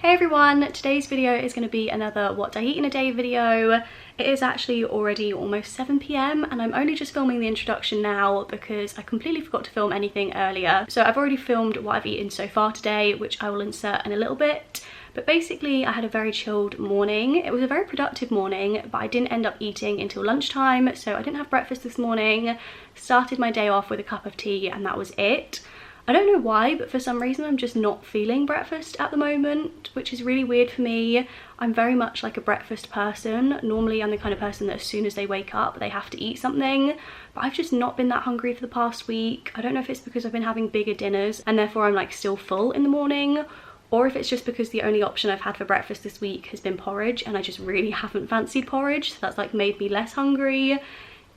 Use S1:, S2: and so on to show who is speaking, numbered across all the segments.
S1: Hey everyone, today's video is going to be another what I eat in a day video. It is actually already almost 7 p.m. and I'm only just filming the introduction now because I completely forgot to film anything earlier. So I've already filmed what I've eaten so far today, which I will insert in a little bit. But basically I had a very chilled morning. It was a very productive morning, but I didn't end up eating until lunchtime, so I didn't have breakfast this morning. Started my day off with a cup of tea and that was it. I don't know why, but for some reason I'm just not feeling breakfast at the moment, which is really weird for me. I'm very much like a breakfast person. Normally I'm the kind of person that as soon as they wake up they have to eat something, but I've just not been that hungry for the past week. I don't know if it's because I've been having bigger dinners and therefore I'm like still full in the morning, or if it's just because the only option I've had for breakfast this week has been porridge and I just really haven't fancied porridge, so that's like made me less hungry.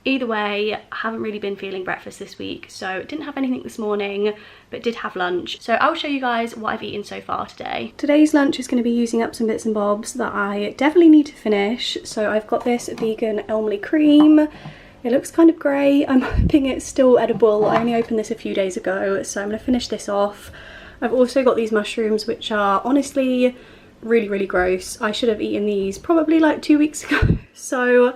S1: Either way, I haven't really been feeling breakfast this week, so didn't have anything this morning, but did have lunch. So I'll show you guys what I've eaten so far today. Today's lunch is going to be using up some bits and bobs that I definitely need to finish. So I've got this vegan Elmley cream. It looks kind of grey. I'm hoping it's still edible. I only opened this a few days ago, so I'm going to finish this off. I've also got these mushrooms, which are honestly really gross. I should have eaten these probably like 2 weeks ago. So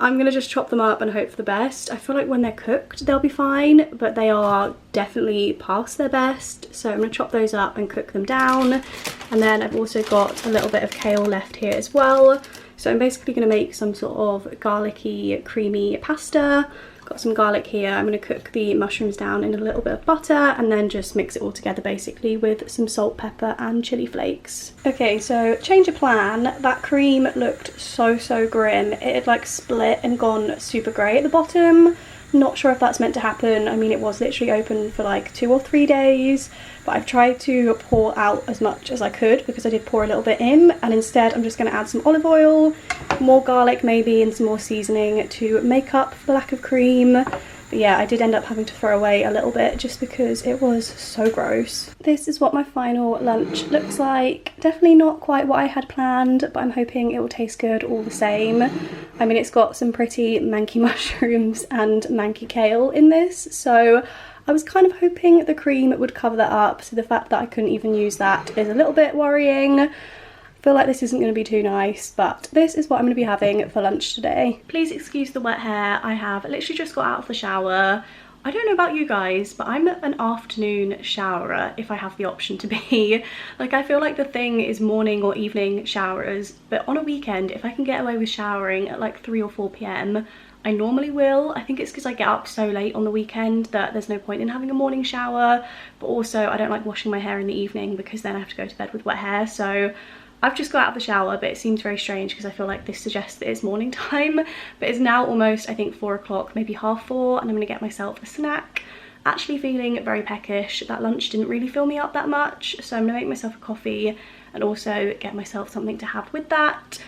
S1: I'm gonna just chop them up and hope for the best. I feel like when they're cooked they'll be fine, but they are definitely past their best. So I'm gonna chop those up and cook them down. And then I've also got a little bit of kale left here as well. So I'm basically gonna make some sort of garlicky, creamy pasta. Got some garlic here. I'm going to cook the mushrooms down in a little bit of butter and then just mix it all together basically with some salt, pepper and chili flakes. Okay, so change of plan. That cream looked so grim. It had like split and gone super grey at the bottom. Not sure if that's meant to happen. I mean, it was literally open for like 2 or 3 days, but I've tried to pour out as much as I could because I did pour a little bit in, and instead I'm just going to add some olive oil, more garlic maybe, and some more seasoning to make up for the lack of cream. But yeah, I did end up having to throw away a little bit just because it was so gross. This is what my final lunch looks like. Definitely not quite what I had planned, but I'm hoping it will taste good all the same. I mean, it's got some pretty manky mushrooms and manky kale in this, so I was kind of hoping the cream would cover that up, so the fact that I couldn't even use that is a little bit worrying. I feel like this isn't going to be too nice, but this is what I'm going to be having for lunch today. Please excuse the wet hair. I have literally just got out of the shower. I don't know about you guys, but I'm an afternoon showerer if I have the option to be. Like, I feel like the thing is morning or evening showers, but on a weekend, if I can get away with showering at like 3 or 4 p.m, I normally will. I think it's because I get up so late on the weekend that there's no point in having a morning shower, but also I don't like washing my hair in the evening because then I have to go to bed with wet hair. So I've just got out of the shower, but it seems very strange because I feel like this suggests that it's morning time, but it's now almost, I think, 4 o'clock, maybe half 4, and I'm gonna get myself a snack. Actually feeling very peckish. That lunch didn't really fill me up that much, so I'm gonna make myself a coffee and also get myself something to have with that.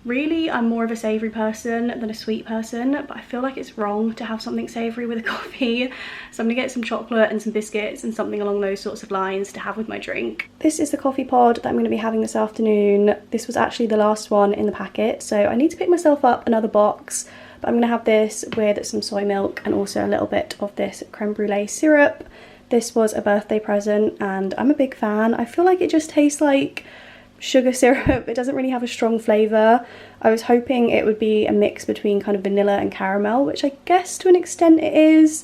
S1: Really, I'm more of a savoury person than a sweet person, but I feel like it's wrong to have something savoury with a coffee. So I'm gonna get some chocolate and some biscuits and something along those sorts of lines to have with my drink. This is the coffee pod that I'm gonna be having this afternoon. This was actually the last one in the packet, so I need to pick myself up another box, but I'm gonna have this with some soy milk and also a little bit of this creme brulee syrup. This was a birthday present and I'm a big fan. I feel like it just tastes like sugar syrup. It doesn't really have a strong flavour. I was hoping it would be a mix between kind of vanilla and caramel, which I guess to an extent it is.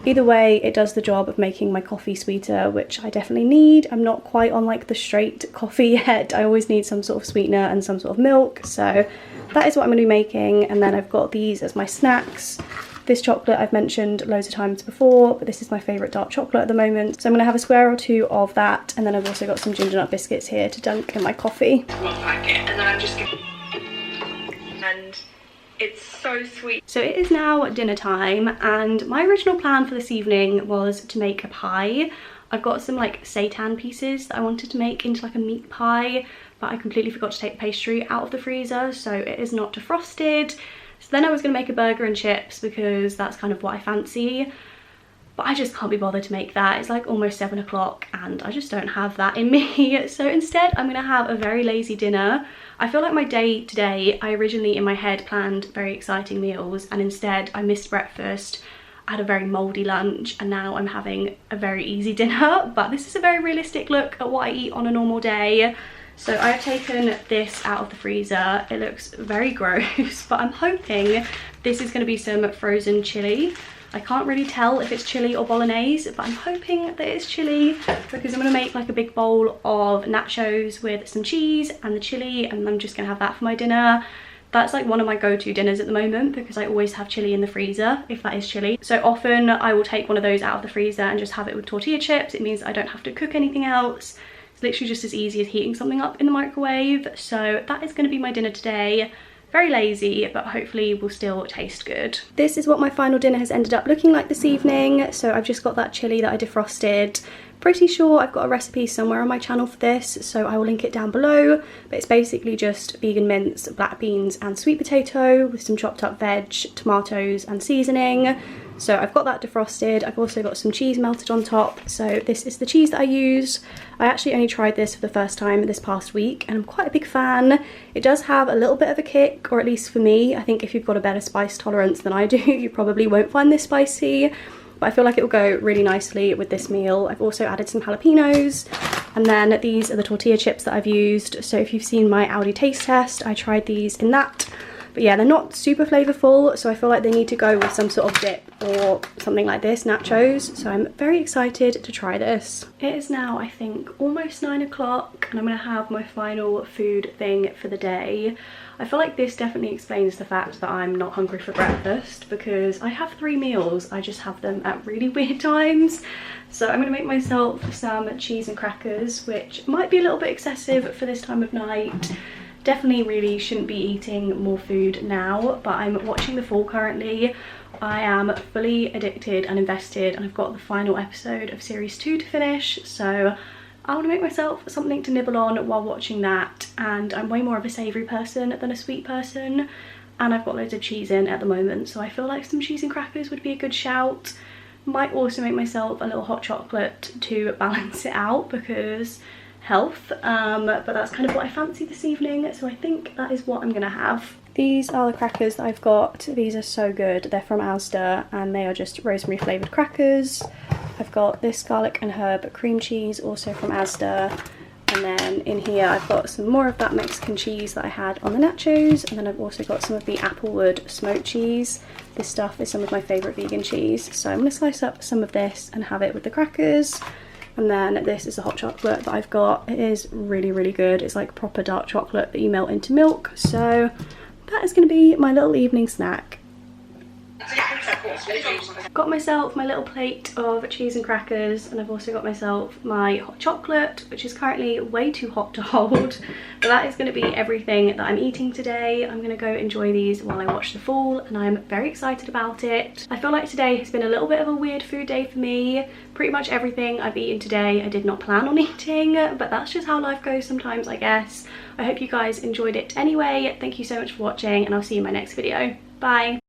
S1: Either way, it does the job of making my coffee sweeter, which I definitely need. I'm not quite on like the straight coffee yet. I always need some sort of sweetener and some sort of milk, so that is what I'm going to be making. And then I've got these as my snacks. This chocolate I've mentioned loads of times before, but this is my favourite dark chocolate at the moment. So I'm going to have a square or 2 of that, and then I've also got some ginger nut biscuits here to dunk in my coffee.
S2: One packet, and then I'm just gonna... and it's so sweet.
S1: So it is now dinner time, and my original plan for this evening was to make a pie. I've got some like seitan pieces that I wanted to make into like a meat pie, but I completely forgot to take the pastry out of the freezer, so it is not defrosted. So then I was going to make a burger and chips because that's kind of what I fancy, but I just can't be bothered to make that. It's like almost 7 o'clock and I just don't have that in me. So instead I'm going to have a very lazy dinner. I feel like my day today, I originally in my head planned very exciting meals, and instead I missed breakfast. I had a very mouldy lunch and now I'm having a very easy dinner, but this is a very realistic look at what I eat on a normal day. So I've taken this out of the freezer. It looks very gross, but I'm hoping this is going to be some frozen chili. I can't really tell if it's chili or bolognese, but I'm hoping that it's chili because I'm going to make like a big bowl of nachos with some cheese and the chili, and I'm just going to have that for my dinner. That's like one of my go-to dinners at the moment because I always have chili in the freezer if that is chili. So often I will take one of those out of the freezer and just have it with tortilla chips. It means I don't have to cook anything else. It's literally just as easy as heating something up in the microwave. So that is going to be my dinner today. Very lazy, but hopefully will still taste good. This is what my final dinner has ended up looking like this evening. So I've just got that chili that I defrosted. Pretty sure I've got a recipe somewhere on my channel for this, so I will link it down below. But it's basically just vegan mince, black beans and sweet potato with some chopped up veg, tomatoes and seasoning. So I've got that defrosted. I've also got some cheese melted on top. So this is the cheese that I use. I actually only tried this for the first time this past week and I'm quite a big fan. It does have a little bit of a kick, or at least for me. I think if you've got a better spice tolerance than I do, you probably won't find this spicy. But I feel like it will go really nicely with this meal. I've also added some jalapenos, and then these are the tortilla chips that I've used. So if you've seen my Aldi taste test, I tried these in that. But yeah, they're not super flavourful, so I feel like they need to go with some sort of dip or something like this, nachos. So I'm very excited to try this. It is now, I think, almost 9 o'clock, and I'm going to have my final food thing for the day. I feel like this definitely explains the fact that I'm not hungry for breakfast, because I have 3 meals, I just have them at really weird times. So I'm going to make myself some cheese and crackers, which might be a little bit excessive for this time of night. Definitely really shouldn't be eating more food now, but I'm watching The Fall currently. I am fully addicted and invested, and I've got the final episode of series 2 to finish, so I want to make myself something to nibble on while watching that. And I'm way more of a savoury person than a sweet person, and I've got loads of cheese in at the moment, so I feel like some cheese and crackers would be a good shout. Might also make myself a little hot chocolate to balance it out because health, but that's kind of what I fancy this evening, so I think that is what I'm gonna have. These are the crackers that I've got. These are so good. They're from Asda and they are just rosemary flavoured crackers. I've got this garlic and herb cream cheese, also from Asda, and then in here I've got some more of that Mexican cheese that I had on the nachos, and then I've also got some of the Applewood smoked cheese. This stuff is some of my favourite vegan cheese, so I'm going to slice up some of this and have it with the crackers. And then this is the hot chocolate that I've got. It is really, really good. It's like proper dark chocolate that you melt into milk. So that is going to be my little evening snack. Got myself my little plate of cheese and crackers, and I've also got myself my hot chocolate, which is currently way too hot to hold. But that is going to be everything that I'm eating today. I'm going to go enjoy these while I watch The Fall, and I'm very excited about it. I feel like today has been a little bit of a weird food day for me. Pretty much everything I've eaten today I did not plan on eating, but that's just how life goes sometimes, I guess. I hope you guys enjoyed it anyway. Thank you so much for watching, and I'll see you in my next video. Bye!